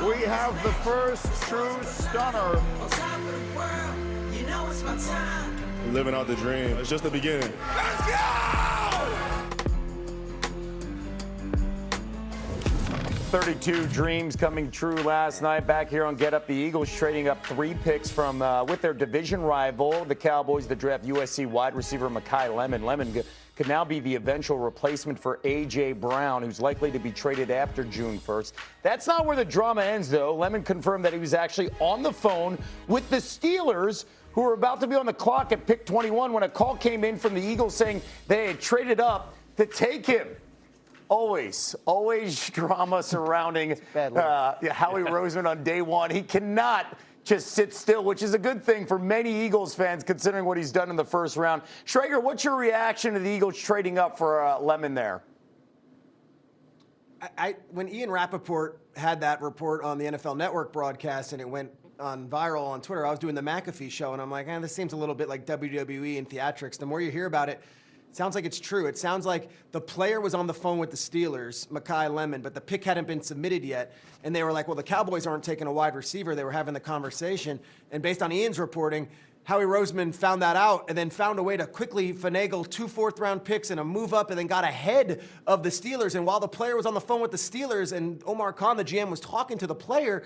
We have the first true stunner. Living out the dream. It's just the beginning. Let's go! 32 dreams coming true last night. Back here on Get Up, the Eagles trading up 3 picks from with their division rival, the Cowboys, to draft USC wide receiver Makai Lemon. Lemon could now be the eventual replacement for A.J. Brown, who's likely to be traded after June 1st. That's not where the drama ends, though. Lemon confirmed that he was actually on the phone with the Steelers, who were about to be on the clock at pick 21 when a call came in from the Eagles saying they had traded up to take him. Always drama surrounding Howie Roseman on day one. He cannot just sit still, which is a good thing for many Eagles fans considering what he's done in the first round. Schrager, what's your reaction to the Eagles trading up for Lemon there? When Ian Rappaport had that report on the NFL Network broadcast and it went on viral on Twitter, I was doing the McAfee show, and I'm like, this seems a little bit like WWE and theatrics. The more you hear about it, it sounds like it's true. It sounds like the player was on the phone with the Steelers, Makai Lemon, but the pick hadn't been submitted yet. And they were like, well, the Cowboys aren't taking a wide receiver. They were having the conversation. And based on Ian's reporting, Howie Roseman found that out and then found a way to quickly finagle 2 fourth-round picks and a move up and then got ahead of the Steelers. And while the player was on the phone with the Steelers and Omar Khan, the GM, was talking to the player,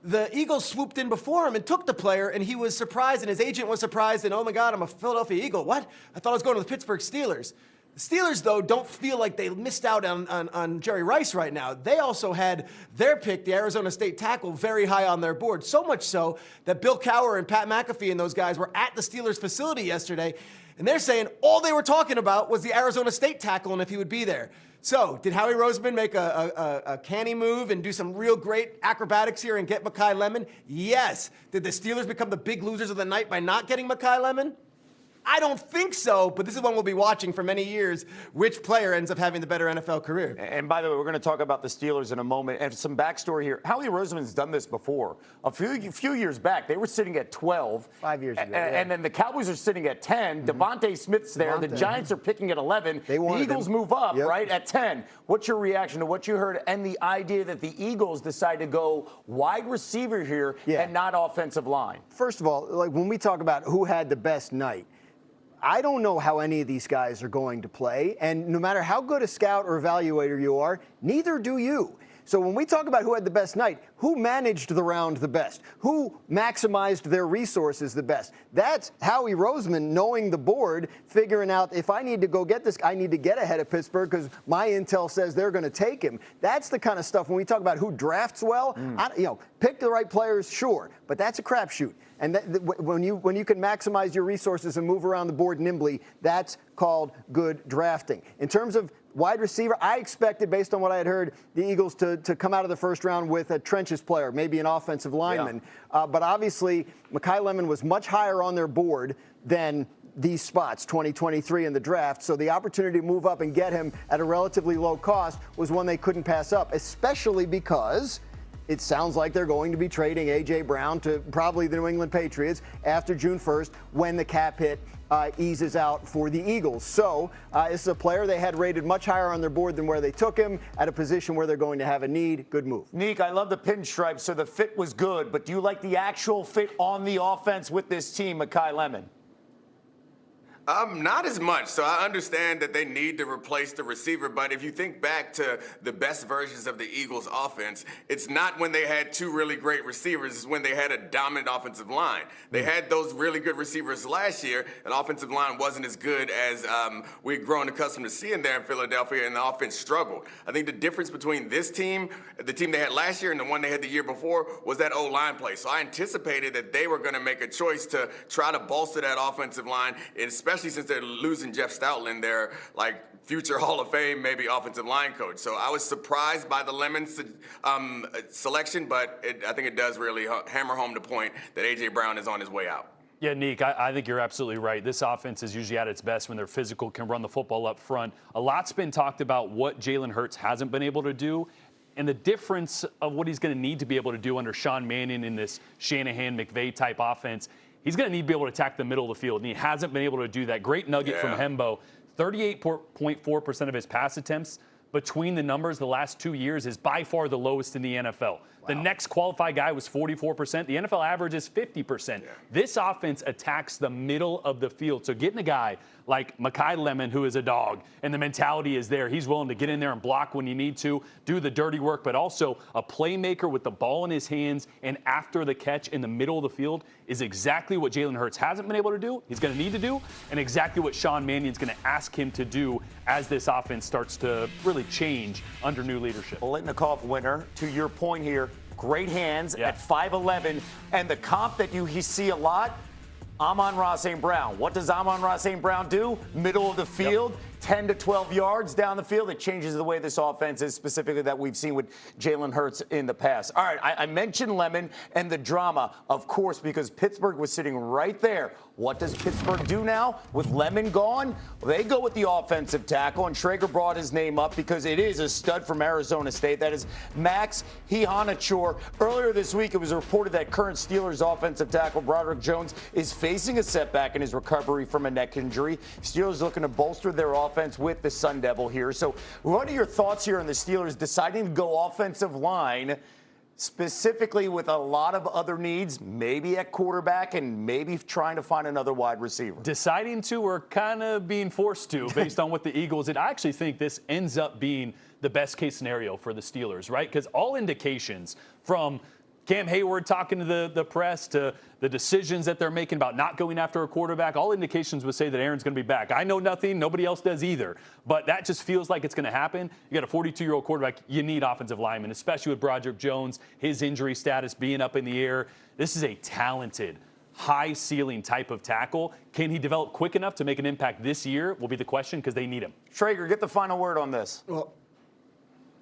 the Eagles swooped in before him and took the player, and he was surprised, and his agent was surprised, and oh my God, I'm a Philadelphia Eagle. What? I thought I was going to the Pittsburgh Steelers. The Steelers, though, don't feel like they missed out on Jerry Rice right now. They also had their pick, the Arizona State tackle, very high on their board. So much so that Bill Cowher and Pat McAfee and those guys were at the Steelers facility yesterday, and they're saying all they were talking about was the Arizona State tackle and if he would be there. So, did Howie Roseman make a canny move and do some real great acrobatics here and get Makai Lemon? Yes. Did the Steelers become the big losers of the night by not getting Makai Lemon? I don't think so, but this is one we'll be watching for many years, which player ends up having the better NFL career. And by the way, we're going to talk about the Steelers in a moment. And some backstory here. Howie Roseman's done this before. A few years back, they were sitting at 12. 5 years ago. And then the Cowboys are sitting at 10. Devontae Smith's there. The Giants are picking at 11. The Eagles move up, right, at 10. What's your reaction to what you heard and the idea that the Eagles decide to go wide receiver here and not offensive line? First of all, like when we talk about who had the best night, I don't know how any of these guys are going to play, and no matter how good a scout or evaluator you are, neither do you. So when we talk about who had the best night, who managed the round the best? Who maximized their resources the best? That's Howie Roseman knowing the board, figuring out if I need to go get this, I need to get ahead of Pittsburgh because my intel says they're going to take him. That's the kind of stuff when we talk about who drafts well. Pick the right players, sure, but that's a crapshoot. And when you can maximize your resources and move around the board nimbly, that's called good drafting. In terms of wide receiver, I expected, based on what I had heard, the Eagles to come out of the first round with a trenches player, maybe an offensive lineman. But obviously, Makai Lemon was much higher on their board than these spots, 2023 in the draft. So the opportunity to move up and get him at a relatively low cost was one they couldn't pass up, especially because it sounds like they're going to be trading A.J. Brown to probably the New England Patriots after June 1st when the cap hit eases out for the Eagles. So this is a player they had rated much higher on their board than where they took him, at a position where they're going to have a need. Good move. Neek, I love the pinstripe, so the fit was good, but do you like the actual fit on the offense with this team, Makai Lemon? Not as much. So I understand that they need to replace the receiver, but if you think back to the best versions of the Eagles offense, it's not when they had two really great receivers, it's when they had a dominant offensive line. They had those really good receivers last year, and offensive line wasn't as good as we'd grown accustomed to seeing there in Philadelphia, and the offense struggled. I think the difference between this team, the team they had last year, and the one they had the year before was that O-line play. So I anticipated that they were going to make a choice to try to bolster that offensive line, and especially since they're losing Jeff Stoutland, their future Hall of Fame, maybe offensive line coach. So I was surprised by the Lemon selection, but I think it does really hammer home the point that A.J. Brown is on his way out. Yeah, Neek, I think you're absolutely right. This offense is usually at its best when they're physical, can run the football up front. A lot's been talked about what Jalen Hurts hasn't been able to do, and the difference of what he's going to need to be able to do under Sean Mannion in this Shanahan-McVay type offense. He's going to need to be able to attack the middle of the field, and he hasn't been able to do that. Great nugget from Hembo. 38.4% of his pass attempts between the numbers the last 2 years is by far the lowest in the NFL. The next qualified guy was 44%. The NFL average is 50%. This offense attacks the middle of the field. So getting a guy like Makai Lemon, who is a dog, and the mentality is there. He's willing to get in there and block when you need to, do the dirty work, but also a playmaker with the ball in his hands and after the catch in the middle of the field is exactly what Jalen Hurts hasn't been able to do, he's going to need to do, and exactly what Sean Mannion's going to ask him to do as this offense starts to really change under new leadership. Litnikoff winner, to your point here, great hands at 5'11", and the comp that you see a lot, Amon-Ra St. Brown. What does Amon-Ra St. Brown do? Middle of the field, 10 to 12 yards down the field. It changes the way this offense is, specifically that we've seen with Jalen Hurts in the past. All right, I mentioned Lemon and the drama, of course, because Pittsburgh was sitting right there. What does Pittsburgh do now with Lemon gone? Well, they go with the offensive tackle, and Schrager brought his name up because it is a stud from Arizona State. That is Max Hihanachor. Earlier this week, it was reported that current Steelers offensive tackle Broderick Jones is facing a setback in his recovery from a neck injury. Steelers looking to bolster their offense with the Sun Devil here. So what are your thoughts here on the Steelers deciding to go offensive line, specifically with a lot of other needs, maybe at quarterback and maybe trying to find another wide receiver? Deciding to, or kind of being forced to, based on what the Eagles did. I actually think this ends up being the best case scenario for the Steelers, right? Because all indications from Cam Hayward talking to the press to the decisions that they're making about not going after a quarterback, all indications would say that Aaron's going to be back. I know nothing. Nobody else does either. But that just feels like it's going to happen. You got a 42-year-old quarterback. You need offensive linemen, especially with Broderick Jones, his injury status being up in the air. This is a talented, high-ceiling type of tackle. Can he develop quick enough to make an impact this year will be the question, because they need him. Schrager, get the final word on this. Well,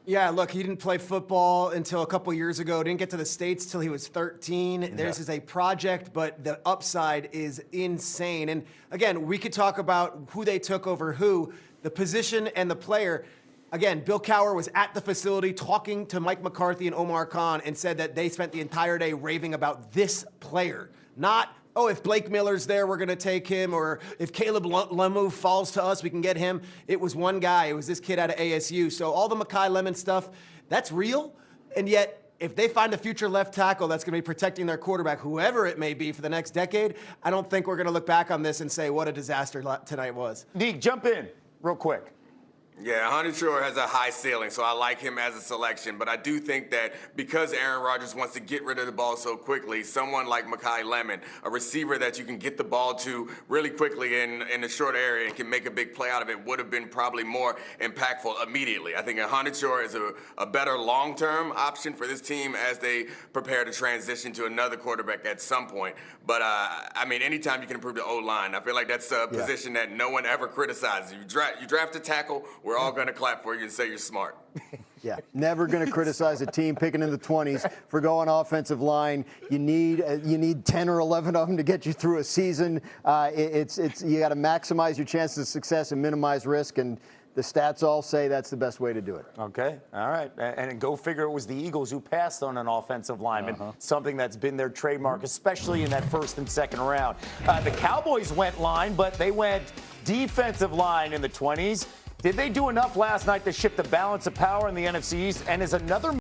yeah, look, he didn't play football until a couple years ago. Didn't get to the States till he was 13. This is a project, but the upside is insane. And again, we could talk about who they took over who, the position and the player. Again, Bill Cowher was at the facility talking to Mike McCarthy and Omar Khan and said that they spent the entire day raving about this player, not, oh, if Blake Miller's there, we're going to take him, or if Caleb Lemu falls to us, we can get him. It was one guy. It was this kid out of ASU. So all the Makai Lemon stuff, that's real. And yet, if they find a future left tackle that's going to be protecting their quarterback, whoever it may be, for the next decade, I don't think we're going to look back on this and say what a disaster tonight was. Deke, jump in real quick. Yeah, Hihanachor has a high ceiling, so I like him as a selection. But I do think that because Aaron Rodgers wants to get rid of the ball so quickly, someone like Makai Lemon, a receiver that you can get the ball to really quickly in a short area and can make a big play out of it, would have been probably more impactful immediately. I think Hihanachor is a better long-term option for this team as they prepare to transition to another quarterback at some point. But, I mean, anytime you can improve the O-line, I feel like that's a position that no one ever criticizes. You draft a tackle, we're all going to clap for you and say you're smart. Yeah, never going to criticize a team picking in the 20s for going offensive line. You need 10 or 11 of them to get you through a season. You got to maximize your chances of success and minimize risk, and the stats all say that's the best way to do it. Okay, all right. And go figure it was the Eagles who passed on an offensive lineman, something that's been their trademark, especially in that first and second round. The Cowboys went line, but they went defensive line in the 20s. Did they do enough last night to shift the balance of power in the NFC East? And is another